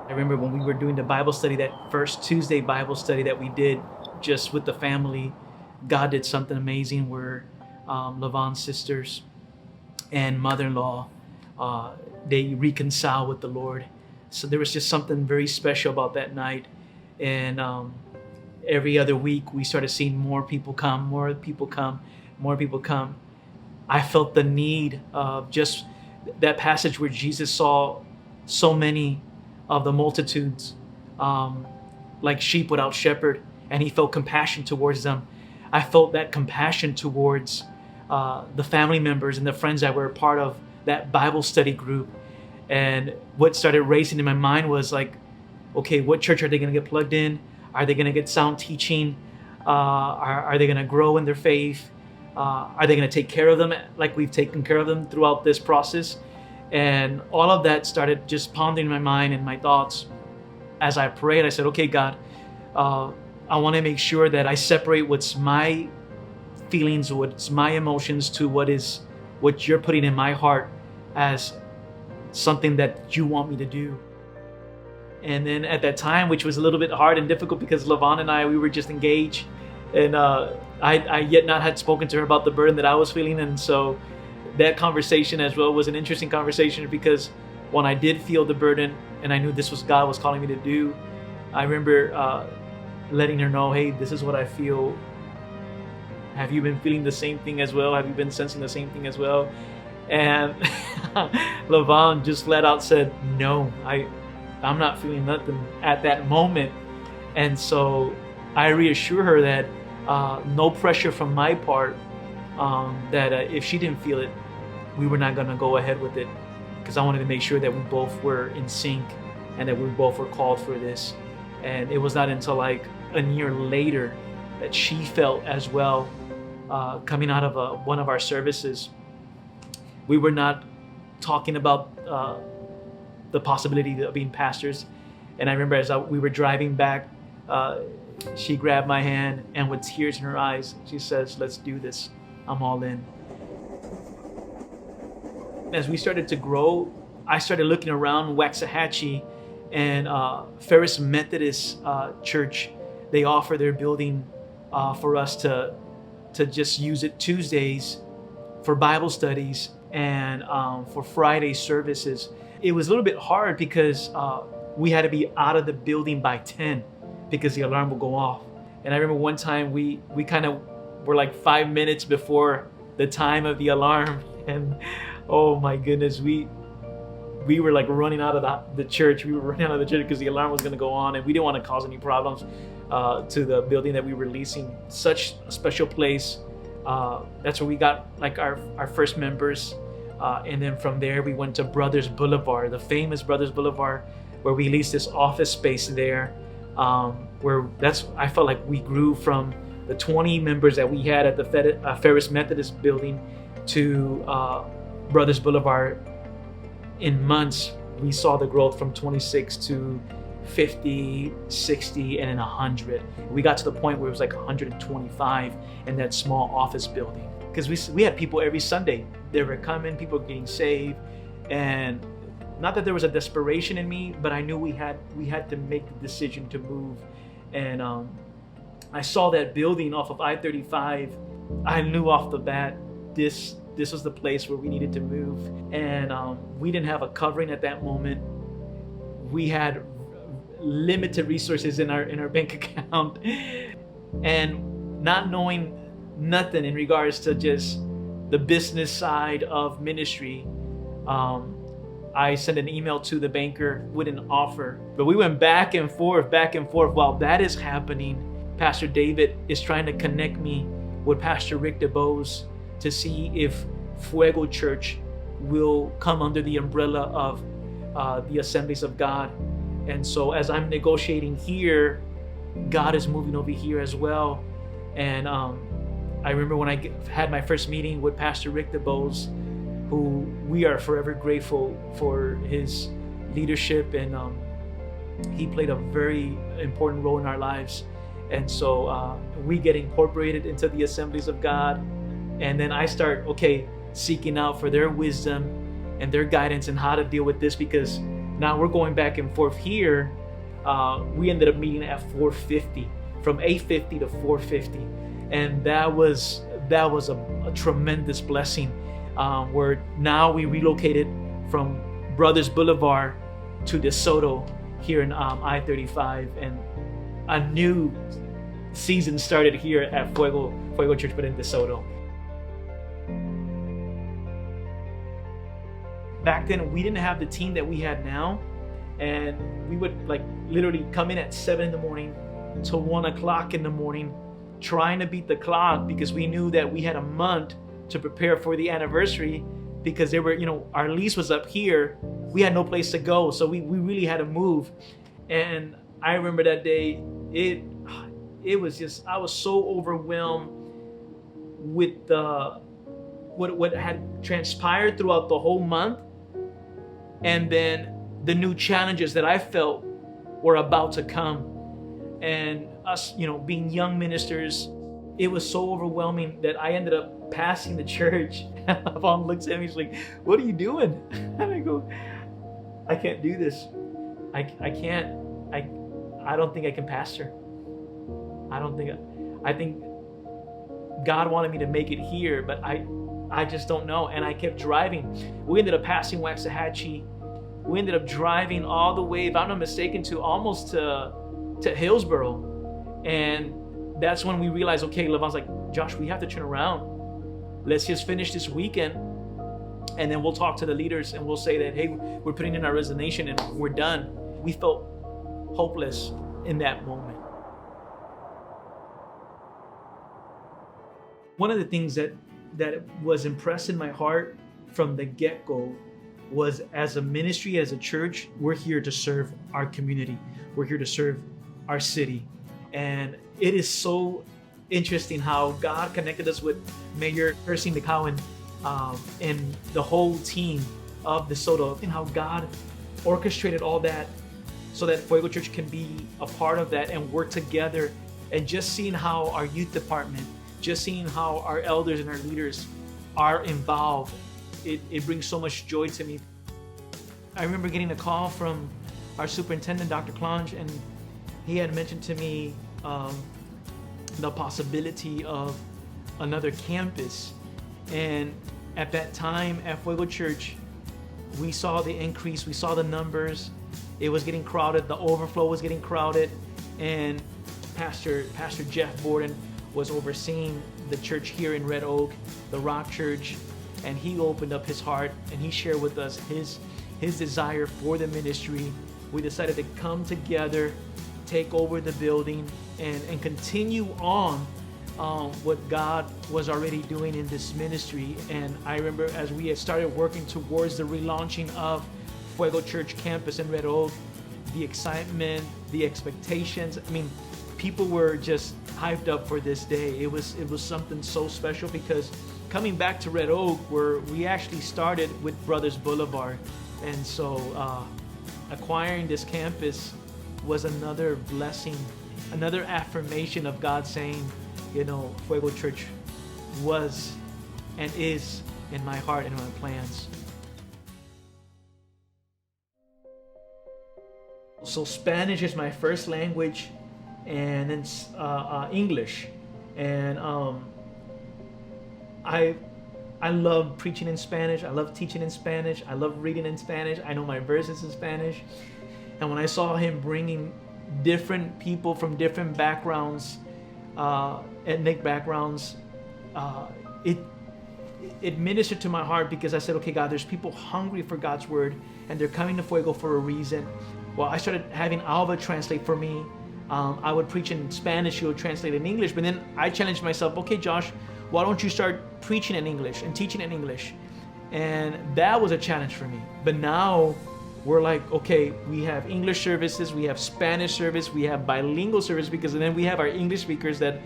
I remember when we were doing the Bible study, that first Tuesday Bible study that we did just with the family, God did something amazing where Lavon's sisters and mother-in-law, they reconciled with the Lord. So there was just something very special about that night. And every other week we started seeing more people come, more people come, more people come. I felt the need of just that passage where Jesus saw so many of the multitudes like sheep without shepherd, and he felt compassion towards them. I felt that compassion towards the family members and the friends that were a part of that Bible study group. And what started racing in my mind was like, okay, what church are they going to get plugged in? Are they going to get sound teaching? Are they going to grow in their faith? Are they going to take care of them like we've taken care of them throughout this process? And all of that started just pondering in my mind and my thoughts. As I prayed, I said, okay, God, I want to make sure that I separate what's my feelings, what's my emotions, to what you're putting in my heart as something that you want me to do. And then at that time, which was a little bit hard and difficult because Lavon and I, we were just engaged, and I yet not had spoken to her about the burden that I was feeling. And so that conversation as well was an interesting conversation, because when I did feel the burden and I knew this was God was calling me to do, I remember letting her know, hey, this is what I feel. Have you been feeling the same thing as well? Have you been sensing the same thing as well? And Lavon just flat out said, no, I'm not feeling nothing at that moment. And so I reassure her that no pressure from my part, that if she didn't feel it, we were not going to go ahead with it, because I wanted to make sure that we both were in sync and that we both were called for this. And it was not until like a year later that she felt as well, coming out of one of our services. We were not talking about the possibility of being pastors. And I remember as we were driving back, she grabbed my hand, and with tears in her eyes, she says, let's do this. I'm all in. As we started to grow, I started looking around Waxahachie, and Ferris Methodist Church, they offer their building for us to just use it Tuesdays for Bible studies and for Friday services. It was a little bit hard because we had to be out of the building by 10 because the alarm would go off. And I remember one time we kind of were like 5 minutes before the time of the alarm, and oh my goodness, we were like running out of the church. We were running out of the church because the alarm was going to go on, and we didn't want to cause any problems to the building that we were leasing. Such a special place. That's where we got like our first members. And then from there, we went to Brothers Boulevard, the famous Brothers Boulevard, where we leased this office space there, I felt like we grew from the 20 members that we had at the Ferris Methodist building to Brothers Boulevard. In months, we saw the growth from 26 to 50, 60, and then 100. We got to the point where it was like 125 in that small office building. Because we had people every Sunday. They were coming, people getting saved. And not that there was a desperation in me, but I knew we had to make the decision to move. And I saw that building off of I-35. I knew off the bat, this was the place where we needed to move. And we didn't have a covering at that moment. We had limited resources in our bank account. And not knowing nothing in regards to just the business side of ministry, I sent an email to the banker with an offer. But we went back and forth. While that is happening, Pastor David is trying to connect me with Pastor Rick DeBose to see if Fuego Church will come under the umbrella of the Assemblies of God. And so as I'm negotiating here, God is moving over here as well. And I remember when I had my first meeting with Pastor Rick DeBose, who we are forever grateful for his leadership, and he played a very important role in our lives. And so we get incorporated into the Assemblies of God. And then I start, seeking out for their wisdom and their guidance and how to deal with this, because Now we're going back and forth here. We ended up meeting at 450, from 850 to 450, and that was a tremendous blessing. Where now we relocated from Brothers Boulevard to DeSoto here in I-35, and a new season started here at Fuego Church, but in DeSoto. Back then, we didn't have the team that we had now, and we would like literally come in at 7 in the morning to 1 o'clock in the morning, trying to beat the clock, because we knew that we had a month to prepare for the anniversary, because they were, our lease was up here. We had no place to go, so we really had to move. And I remember that day, it was just, I was so overwhelmed with what had transpired throughout the whole month, and then the new challenges that I felt were about to come. And us, being young ministers, it was so overwhelming that I ended up passing the church. Mom looks at me, she's like, "What are you doing?" And I go, "I can't do this. I can't. I don't think I can pastor. I think God wanted me to make it here, but I just don't know." And I kept driving. We ended up passing Waxahachie. We ended up driving all the way, if I'm not mistaken, to almost to Hillsboro. And that's when we realized, okay, Levon's like, "Josh, we have to turn around. Let's just finish this weekend, and then we'll talk to the leaders and we'll say that, hey, we're putting in our resignation and we're done." We felt hopeless in that moment. One of the things that was impressed in my heart from the get-go was, as a ministry, as a church, we're here to serve our community. We're here to serve our city. And it is so interesting how God connected us with Mayor Percy McCowan and the whole team of DeSoto, and how God orchestrated all that so that Fuego Church can be a part of that and work together. And just seeing how our youth department, just seeing how our elders and our leaders are involved, it brings so much joy to me. I remember getting a call from our superintendent, Dr. Clonge, and he had mentioned to me the possibility of another campus. And at that time at Fuego Church, we saw the increase, we saw the numbers. It was getting crowded, the overflow was getting crowded, and Pastor Jeff Borden was overseeing the church here in Red Oak, the Rock Church, and he opened up his heart and he shared with us his desire for the ministry. We decided to come together, take over the building, and continue on what God was already doing in this ministry. And I remember as we had started working towards the relaunching of Fuego Church campus in Red Oak, the excitement, the expectations. I mean, people were just hyped up for this day. It was something so special, because coming back to Red Oak, where we actually started with Brothers Boulevard, and so acquiring this campus was another blessing, another affirmation of God saying, Fuego Church was and is in my heart and my plans. So Spanish is my first language, and then English. And I love preaching in Spanish. I love teaching in Spanish. I love reading in Spanish. I know my verses in Spanish. And when I saw him bringing different people from different backgrounds, ethnic backgrounds, it ministered to my heart, because I said, okay, God, there's people hungry for God's word, and they're coming to Fuego for a reason. Well, I started having Alva translate for me. I would preach in Spanish, he would translate in English, but then I challenged myself, okay, Josh, why don't you start preaching in English and teaching in English? And that was a challenge for me. But now we're like, okay, we have English services, we have Spanish service, we have bilingual service, because then we have our English speakers that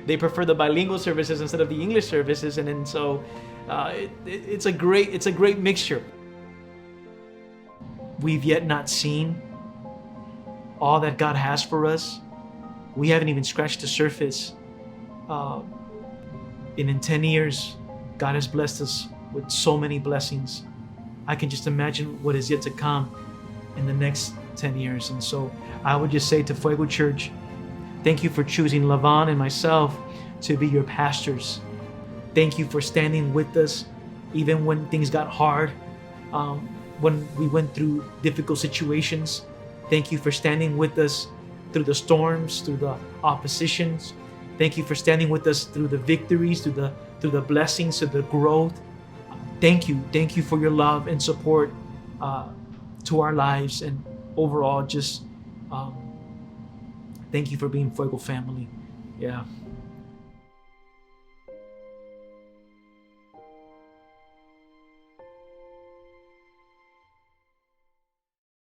they prefer the bilingual services instead of the English services. And then so it's a great mixture. We've yet not seen all that God has for us. We haven't even scratched the surface. And in 10 years, God has blessed us with so many blessings. I can just imagine what is yet to come. in the next 10 years. And so I would just say to Fuego Church, thank you for choosing Lavan and myself to be your pastors. Thank you for standing with us even when things got hard, when we went through difficult situations. Thank you for standing with us through the storms, through the oppositions. Thank you for standing with us through the victories, through the blessings, through the growth. Thank you for your love and support to our lives, and overall, just thank you for being Fuego family. Yeah.